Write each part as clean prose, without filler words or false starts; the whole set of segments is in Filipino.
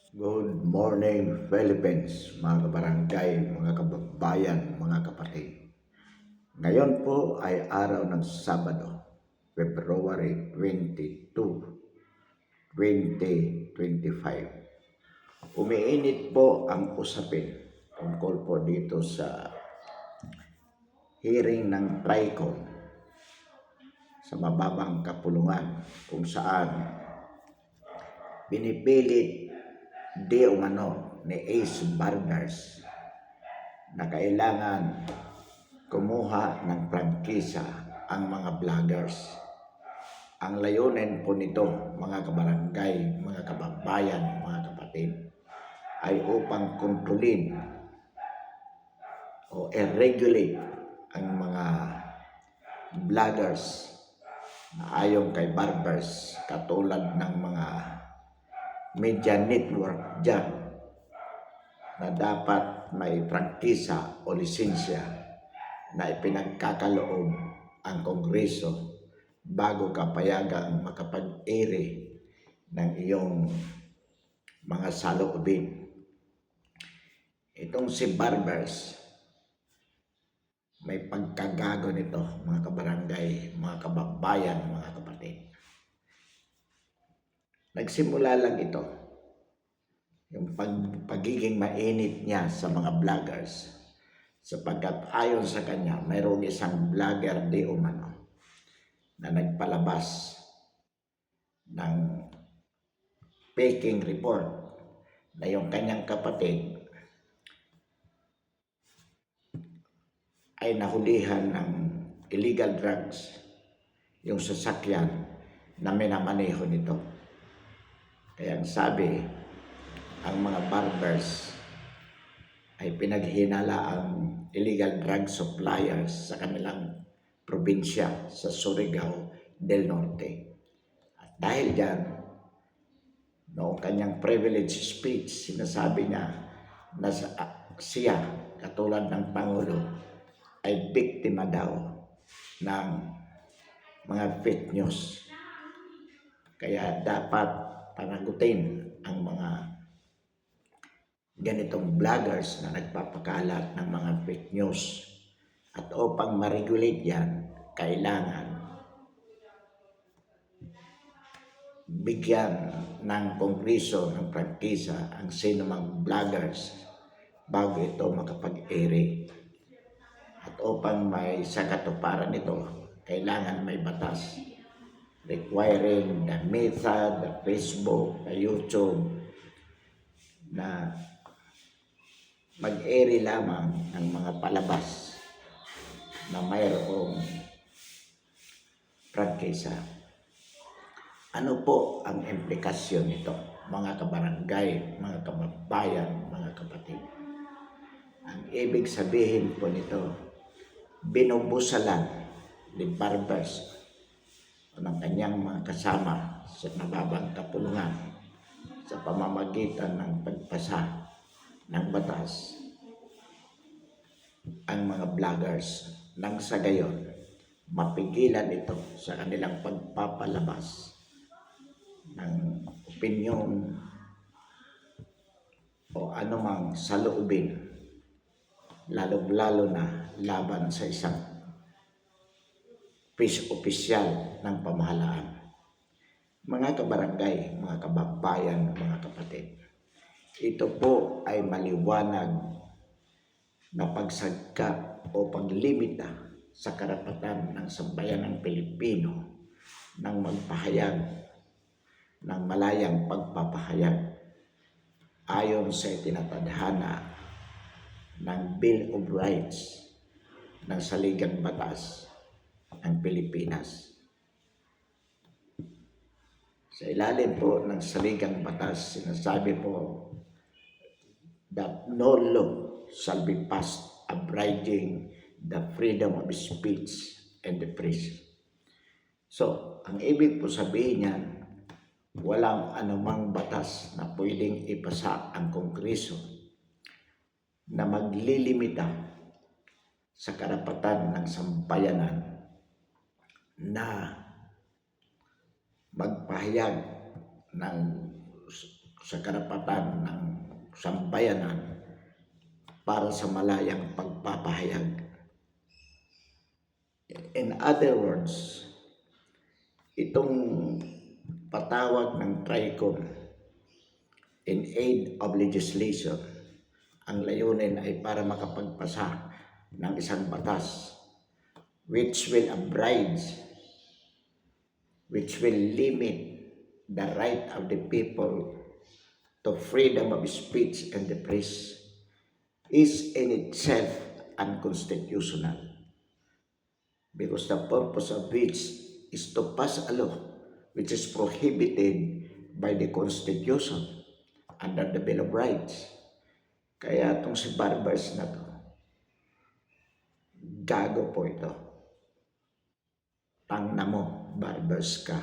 Good morning, Philippines, mga kabarangay, mga kababayan, mga kapatid. Ngayon po ay araw ng Sabado, February 22, 2025. Umiinit po ang usapin tungkol po dito sa hearing ng TRICON sa mababang kapulungan kung saan pinipilit di umano ni Ace Barbers na kailangan kumuha ng prangkisa ang mga vloggers. Ang layunin po nito, mga kabarangay, mga kababayan, mga kapatid, ay upang kontrolin o i-regulate ang mga vloggers na ayon kay Barbers, katulad ng mga media network dyan na dapat may prangkisa o lisensya na ipinagkakaloob ang Kongreso bago ka payagang makapag-ere ng iyong mga saloobin. Itong si Barbers, may pagkagago nito, mga kabarangay, mga kababayan, mga kapatid. Nagsimula lang ito, yung pagiging mainit niya sa mga vloggers, sapagkat ayon sa kanya, mayroong isang vlogger di umano na nagpalabas ng faking report na yung kanyang kapatid ay nahulihan ng illegal drugs, yung sasakyan na minamaneho nito. Kaya sabi, ang mga Barbers ay pinaghinala ang illegal drug suppliers sa kanilang probinsya sa Surigao del Norte. At dahil dyan, noong kanyang privilege speech, sinasabi niya na siya, katulad ng Pangulo, ay biktima daw ng mga fake news. Kaya dapat panagutin ang mga ganitong vloggers na nagpapakalat ng mga fake news. At upang ma-regulate yan, kailangan bigyan ng Kongreso ng prangkisa ang sinumang vloggers bago ito makapag-ere. At upang may sakatuparan nito, kailangan may batas requiring the Meta, the Facebook, the YouTube na mag-ere lamang ng mga palabas na mayroong prangkisa. Ano po ang implikasyon nito, mga kabarangay, mga kababayan, mga kapatid? Ang ibig sabihin po nito, binubusalan ni Barbers o ng kanyang mga kasama sa mababang kapulungan sa pamamagitan ng pagpasa ng batas ang mga vloggers nang sa gayon mapigilan ito sa kanilang pagpapalabas ng opinyon o anumang saloobin, lalo na laban sa isang opisyal ng pamahalaan. Mga kabarangay, mga kababayan, mga kapatid, ito po ay maliwanag na pagsagka o paglimita sa karapatan ng sambayanang Pilipino ng magpahayag ng malayang pagpapahayag ayon sa itinatadhana ng Bill of Rights ng Saligang Batas ng Pilipinas. Sa ilalim po ng Saligang Batas, sinasabi po that no law shall be passed abridging the freedom of speech and the press. So, ang ibig po sabihin niyan, walang anumang batas na pwedeng ipasa ang Kongreso na maglilimita sa karapatan ng sambayanan na magpahayag ng sa karapatan ng sambayanan para sa malayang pagpapahayag. In other words, itong patawag ng TRICOM in aid of legislation, ang layunin ay para makapagpasa ng isang batas which will limit the right of the people to freedom of speech and the press is in itself unconstitutional, because the purpose of which is to pass a law which is prohibited by the Constitution under the Bill of Rights. Kaya itong si Barbers na to, gago po ito. Tangna mo, Barbers ka.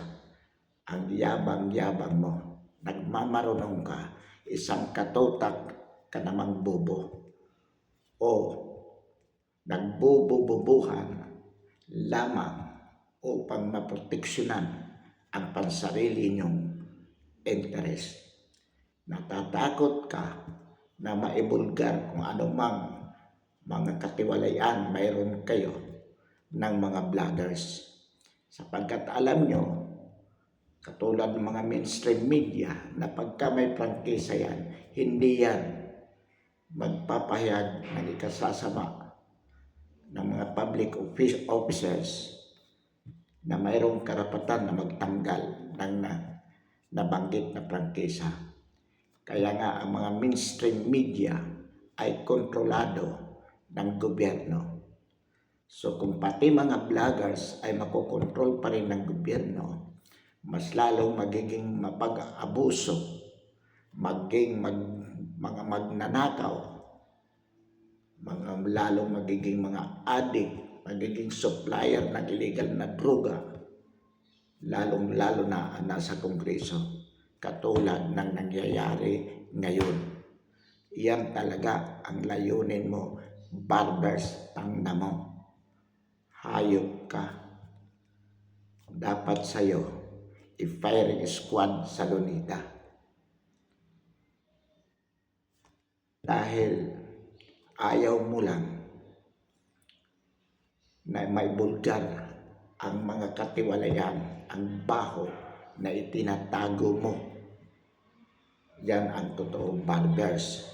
Ang yabang-yabang mo. Nagmamarunong ka. Isang katutak ka namang bobo. O nagbubububuhan lamang upang maproteksyonan ang pansarili niyong interest. Natatakot ka na maibulgar kung anumang mga katiwalayan mayroon kayo ng mga vloggers. Sapagkat alam nyo, katulad ng mga mainstream media, na pagka may prangkisa yan, hindi yan magpapahayag ng ikasasama ng mga public officers na mayroong karapatan na magtanggal ng nabanggit na prangkisa. Kaya nga ang mga mainstream media ay kontrolado ng gobyerno. So kung pati mga vloggers ay makokontrol pa rin ng gobyerno, mas lalong magiging mapag-abuso, maging mga magnanakaw, lalong magiging mga addict, magiging supplier ng illegal na droga, lalong-lalo na nasa Kongreso, katulad ng nangyayari ngayon. Yan talaga ang layunin mo, Barbers, tangna mo. Hayop ka. Dapat sa'yo, i-firing squad sa Lunita. Dahil ayaw mo lang na may bulgar ang mga katiwalayan, ang baho na itinatago mo. Yan ang totoong Barbers.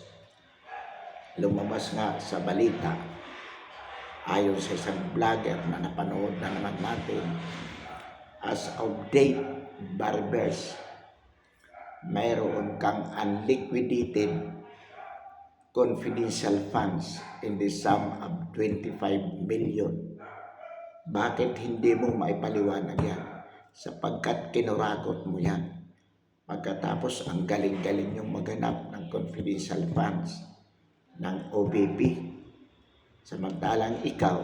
Lumabas nga sa balita, ayon sa isang vlogger na napanood na naman natin, as of date, Barbers, mayroon kang unliquidated confidential funds in the sum of 25 million. Bakit hindi mo maipaliwanag yan? Sapagkat kinurakot mo yan. Pagkatapos ang galing-galing yung maghanap ng confidential funds ng OBP. Samantalang ikaw,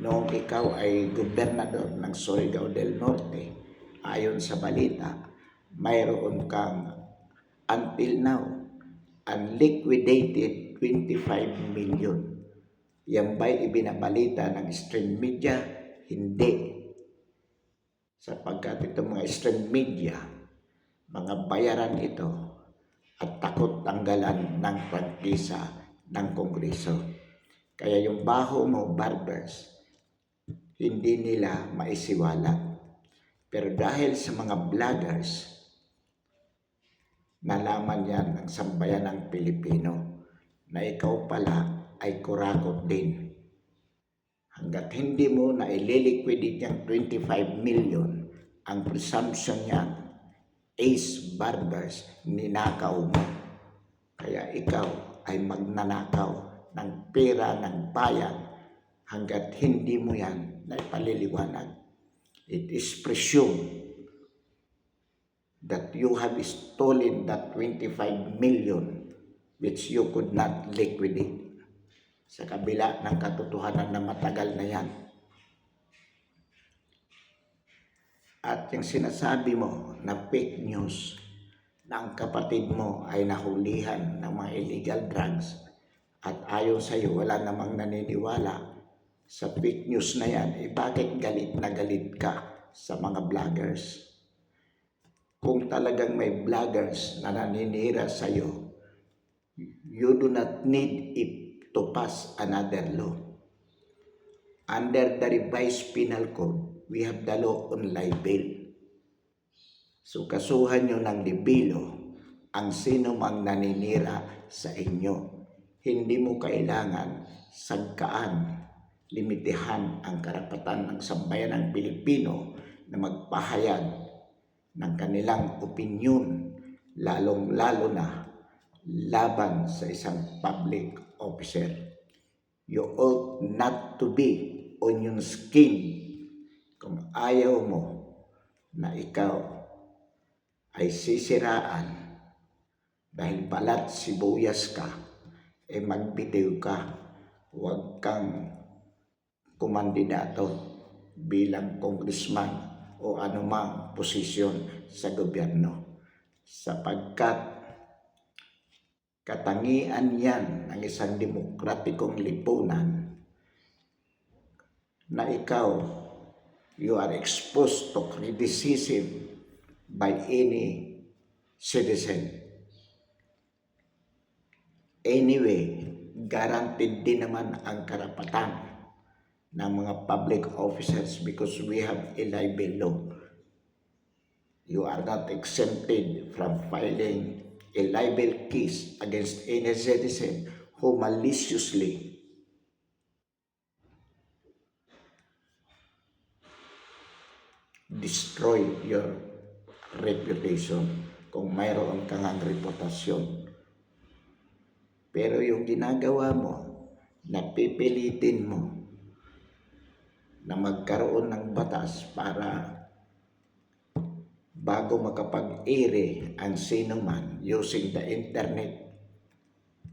noong ikaw ay gobernador ng Surigao del Norte, ayon sa balita, mayroon kang until now unliquidated 25 million. Yan ba'y ibinabalita ng stream media? Hindi. Sapagkat itong mga stream media, mga bayaran ito at takot tanggalan ng prangkisa ng Kongreso. Kaya yung baho mo, Barbers, hindi nila maisiwala. Pero dahil sa mga vloggers, nalaman yan ng sambayan ng Pilipino na ikaw pala ay kurakot din. Hanggat hindi mo na ililiquidate yung 25 million, ang presumption yan is Barbers, ninakaw mo. Kaya ikaw ay magnanakaw ng pera ng bayan hanggat hindi mo yan na ipaliliwanag. It is presumed that you have stolen that 25 million which you could not liquidate. Sa kabila ng katotohanan na matagal na yan. At yung sinasabi mo na fake news na ang kapatid mo ay nahulihan ng mga illegal drugs at ayon sa iyo wala namang naniniwala sa fake news na yan, bakit galit na galit ka sa mga vloggers? kung talagang may vloggers na naninira sa'yo, you do not need it to pass another law. Under the revised penal code, we have the law on libel. So kasuhan nyo ng libelo ang sino mang naninira sa inyo. Hindi mo kailangan sagkaan, limitihan ang karapatan ng sambayanang Pilipino na magpahayag ng kanilang opinyon, lalong-lalo na laban sa isang public officer. You ought not to be on your skin kung ayaw mo na ikaw ay sisiraan dahil balat sibuyas ka, magbitiw ka, huwag kang kumandidato bilang congressman o anumang posisyon sa gobyerno, sapagkat katangian yan ng isang demokratikong lipunan na ikaw, you are exposed to criticism by any citizen. Anyway, guaranteed din naman ang karapatan ng mga public officers because we have a libel law. You are not exempted from filing a libel case against any citizen who maliciously destroy your reputation kung mayroon kang reputasyon. Pero yung ginagawa mo, napipilitin mo na magkaroon ng batas para bago makapag-ere ang sino man using the internet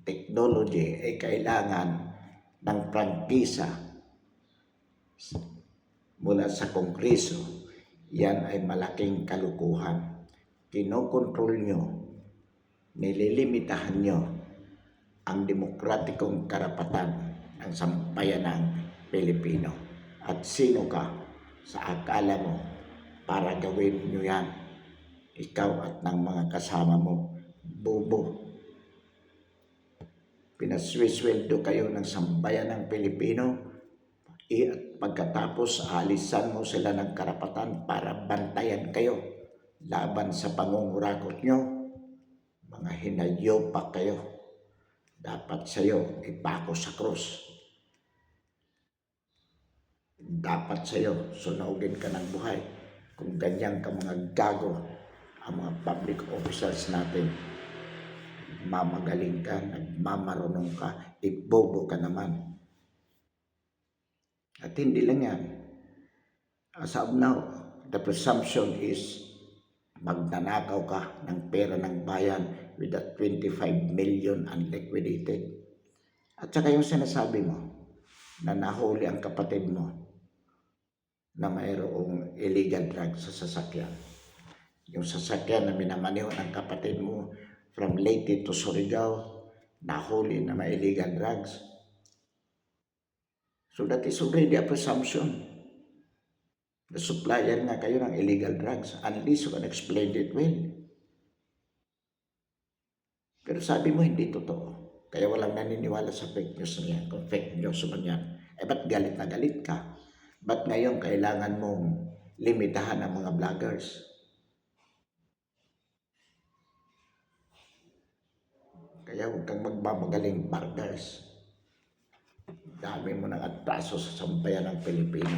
technology ay kailangan ng prangkisa mula sa Kongreso. Yan ay malaking kalukuhan. Kinokontrol nyo, nililimitahan nyo ang demokratikong karapatan ng sambayanang Pilipino. At sino ka sa akala mo para gawin nyo yan? Ikaw at ng mga kasama mo, bobo. Pinaswisweldo kayo ng sambayanang Pilipino at pagkatapos alisan mo sila ng karapatan para bantayan kayo laban sa pangungurakot nyo. Mga hinayopak kayo. Dapat sa'yo ipako sa krus. Dapat sa'yo sunugin ka ng buhay. Kung ganyan ka mga gago, ang mga public officers natin, mamagaling ka, nagmamarunong ka, ibobo ka naman. At hindi lang yan. As of now, the presumption is magnanakaw ka ng pera ng bayan with that 25 million unliquidated. At saka yung sinasabi mo na nahuli ang kapatid mo na mayroong illegal drugs sa sasakyan. Yung sasakyan na minamaneho ng kapatid mo from Leyte to Surigao, nahuli na may illegal drugs. So that is already a presumption. The supplier nga kayo ng illegal drugs unless you can explain it well. Pero sabi mo hindi totoo. Kaya walang naniniwala sa fake news na yan. Kung fake news man yan, ba't galit na galit ka? Ba't ngayon kailangan mong limitahan ang mga vloggers? Kaya huwag kang magmamagaling barbers. Dami mo ng atraso sa sambayan ng Pilipino.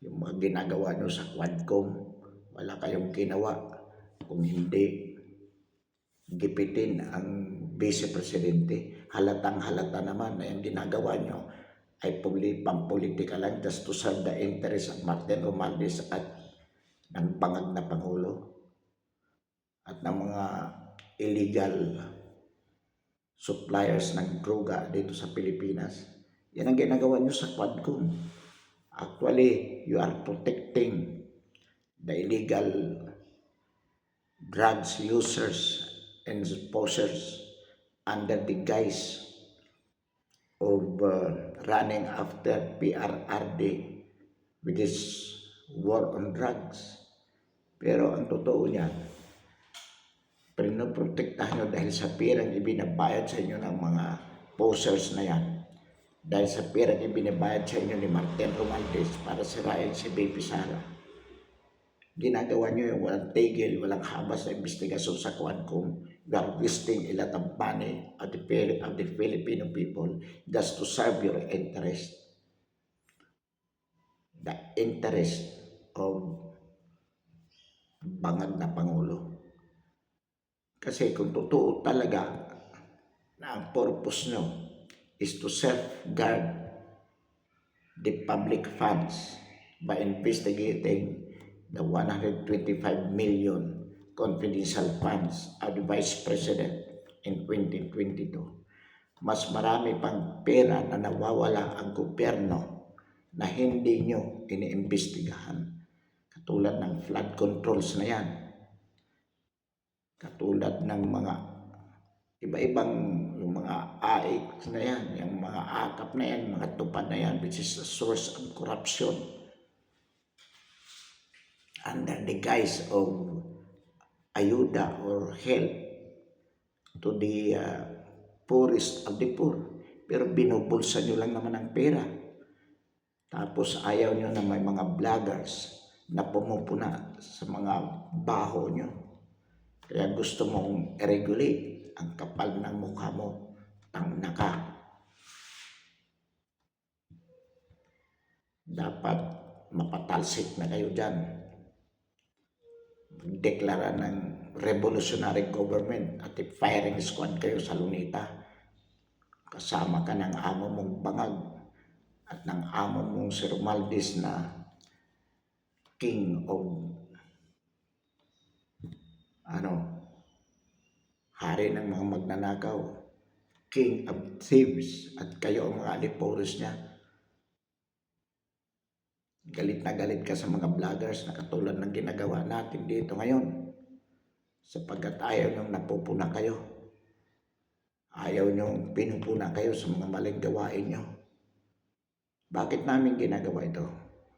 Yung mga ginagawa nyo sa Quadcom, wala kayong ginawa kung hindi gipitin ang Vice Presidente. Halatang halata naman na yung ginagawa nyo ay pampolitika lang just to serve the interest of Martin Romualdez at ng bangag na Pangulo at ng mga illegal suppliers ng droga dito sa Pilipinas. Yan ang ginagawa nyo sa Quadcom. Actually, you are protecting the illegal drugs users and posers under the guise of running after PRRD with this war on drugs. Pero ang totoo niyan, pinoprotektahan nyo dahil sa pirang ibinabayad sa inyo ng mga posers na yan. Dahil sa pirang ibinabayad sa inyo ni Martin Romualdez para sirain si Baby Sara. Ginagawa nyo yung walang tigil, walang habas na investigasyon sa Quadcom. You are wasting a lot of money of the Filipino people just to serve your interest. The interest of bangag na Pangulo. Kasi kung totoo talaga na ang purpose nyo is to safeguard the public funds by investigating the 125 million confidential funds of the Vice President in 2022. Mas marami pang pera na nawawala ang gobyerno na hindi nyo iniimbestigahan. Katulad ng flood controls na yan. Katulad ng mga iba-ibang yung mga AIC na yan, yung mga AKAP na yan, mga tupad na yan, which is a source of corruption under the guise of ayuda or help to the poorest of the poor. Pero binubulsa nyo lang naman ang pera. Tapos ayaw nyo na may mga vloggers na pumupuna sa mga baho nyo. Kaya gusto mong i-regulate ang kapal ng mukha mo, tangna ka. Dapat mapatalsik na kayo dyan. Deklara ng revolutionary government at firing squad kayo sa Luneta. Kasama ka ng amo mong bangag at ng amo mong si Romualdez na king of hari ng mga magnanakaw, king of thieves, at kayo ang mga alipores niya. Galit na galit ka sa mga vloggers na katulad ng ginagawa natin dito ngayon, sapagkat ayaw niyong napupuna kayo. Ayaw niyong pinupuna kayo sa mga maling gawain niyo. Bakit namin ginagawa ito?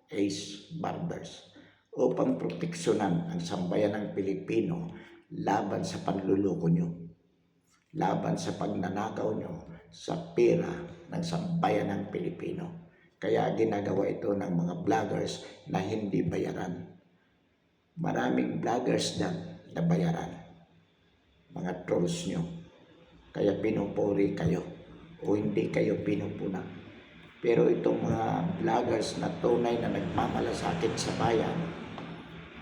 Ace Barbers. Upang proteksyonan ang sambayan ng Pilipino laban sa panluloko nyo, laban sa pagnanakaw nyo sa pera ng sambayan ng Pilipino. Kaya ginagawa ito ng mga vloggers na hindi bayaran. Maraming vloggers dyan na bayaran. Mga trolls nyo. Kaya pinupuri kayo o hindi kayo pinupuna. Pero itong mga vloggers na tunay na nagmamalasakit sa bayan,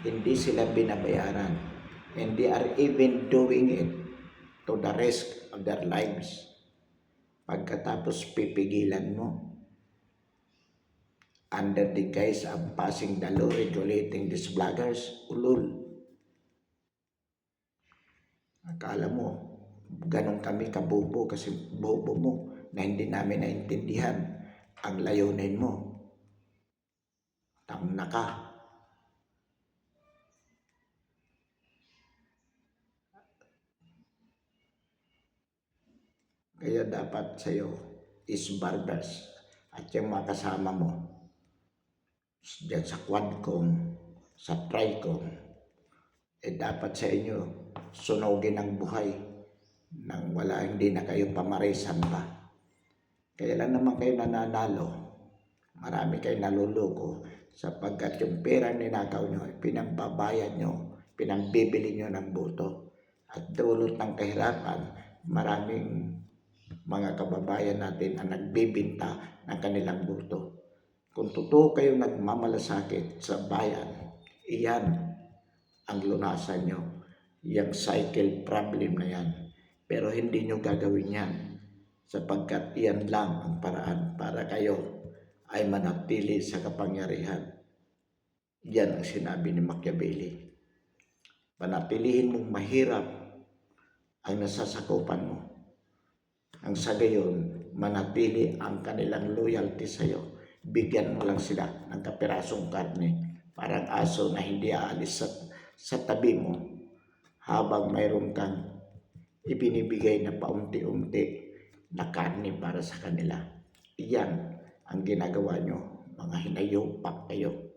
hindi sila binabayaran, and they are even doing it to the risk of their lives. Pagkatapos pipigilan mo under the guise of passing the law regulating these vloggers, ulul. Akala mo ganun kami kabobo kasi bobo mo na hindi namin naintindihan ang layunin mo. Tangna ka. Kaya dapat sa'yo is Barbers at yung mga kasama mo dyan sa Quadcom, sa Tricom, dapat sa inyo sunugin ang buhay nang wala, hindi na kayo pamarisan pa. Kaya lang naman kayo nananalo, marami kayo naluloko sapagkat yung pera ninakaw nyo, pinambabayad nyo, pinambibili nyo ng boto at dulot ng kahirapan. Maraming mga kababayan natin ang nagbibinta ng kanilang boto. Kung totoo kayo nagmamalasakit sa bayan, iyan ang lunasan nyo, yung cycle problem na yan. Pero hindi nyo gagawin yan sapagkat iyan lang ang paraan para kayo ay manatili sa kapangyarihan. Yan ang sinabi ni Machiavelli. Panatilihin mong mahirap ang nasasakupan mo. Ang sa gayon, manatili ang kanilang loyalty sa iyo. Bigyan mo lang sila ng kapirasong karne, parang aso na hindi aalis sa tabi mo habang mayroon kang ibinibigay na paunti-unti na karne para sa kanila. Iyan ang ginagawa nyo, mga hinayupak kayo.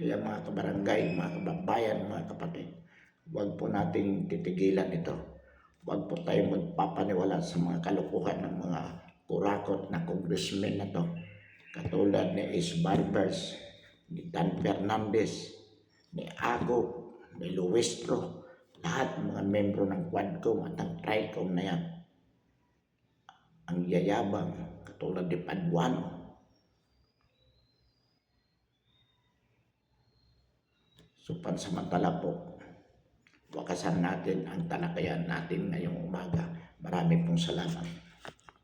Kaya mga kabarangay, mga kababayan, mga kapatid, huwag po nating titigilan ito. Huwag po tayong magpapaniwala sa mga kalokohan ng mga kurakot na congressmen na to. Katulad ni Ace Barbers, ni Dan Fernandez, ni Ago, ni Luistro, lahat ng mga membro ng Quadcom at ng Tricom na yan. Ang yayabang, katulad ni Paduano. So pansamantala po, wakasan natin ang talakayan natin ngayong umaga. Marami pong salamat.